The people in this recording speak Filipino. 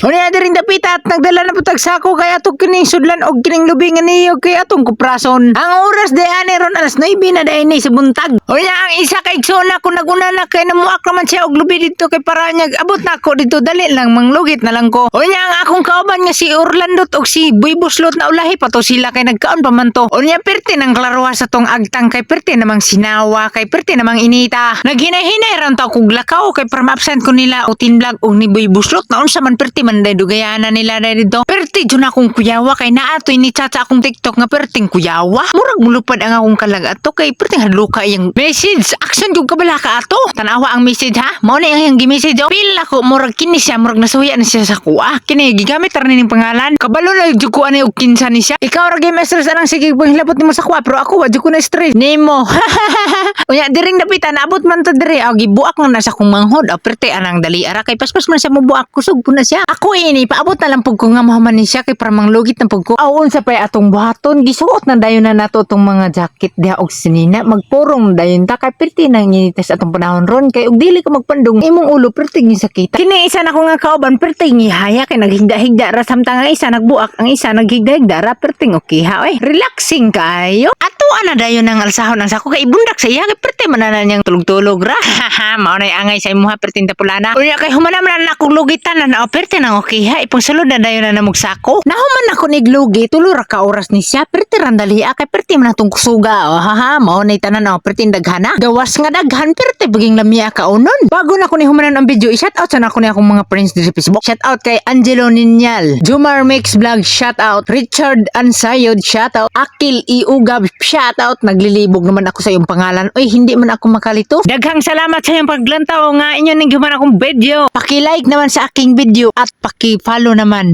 Unya diri dapita at nagdala na putag sako kaya ato kining sudlan og kining lubingan niyo kay atong kuprason. Ang oras de ani ron alas 9 na day ni sa buntag. Unya ang isa kay Sona kung naguna na kay namuak naman siya og lubi dito kay para niya abot na ako dito dali lang manglugit na lang ko. Unya ang akong kauban nga si Orlando og si Boy Buslot na ulahi pa to sila kay nagkaon pa man to. Unya perti nang klaruha sa tong agtang kay perti namang sinawa kay perti namang inita. Naghinay-hinay ran ta kog lakaw kay para ma-absent ko nila o tinblag og ni Boy Buslot na unsa man perti man day dugayana nila dito. Perti jud akong kuyawa kay naatoy ni Chacha akong TikTok nga perting kuyawa. Murag mulupad ang akong kalag ato kay perting hadluka iyang message. Action jud kabala ka ato. Tanawa ang message ha. Mao ni ang gi-message oh. Pila ko murag kini siya murag nasuya na siya sa kuha. Kini gigamit ra ning pangalan. Kabalo na jud ko ani og kinsa ni siya. Ikaw ra gyud stress anang sige panghilabot nimo sa kuha pero ako wa jud ko na stress. Nimo. Unya diring dapitan abot man to diri. Og gibuak na sa kong manghod. Perti anang dali ara kay paspas man siya mobuak kusog po na siya. Ako ini paabot na lang pug ko nga mahuman ni siya kay para manglugit na pug ko. Awon sa pay atong buhaton gisuot na dayon na nato tong mga jacket diha og sinina magpurong dayon ta kay perti nang inites atong panahon ron kay og dili ka magpandong imong ulo perti ni sakita. Kini isa na ko nga kauban perti ngihaya kay naghigda-higda ra samtang ang isa nagbuak ang isa naghigda-higda ra perti okay ha oy. Relaxing kayo. Ato ana dayon nang alsahon ang sako kay ibundak sa iya kay perti manana niyang tulog-tulog ra. Mao nay angay sa imuha perti tapulana. Unya kay humanam na akong lugitan na perti nang okay ha ipong sulod na dayon na namog sako. Nahuman ako niglugi tulo ra ka oras ni siya perti randali kay perti man atong kusuga. Mao nay tanan perti daghana. Gawas nga daghan perti baging lamia ka unon. Bago na ko ni humanan ang video i-shout out sa nako ni akong mga friends diri sa Facebook. Shout out kay Angelo Ninyal, Jumar Mix Vlog shout out, Richard Ansayod shout out, Akil Iugab shout out. Naglilibog naman ako sa iyong pangalan. Oy hindi man ako makalito. Daghang salamat sa iyong paglantaw nga inyo ning human akong video. Paki-like naman sa aking video at paki-follow naman.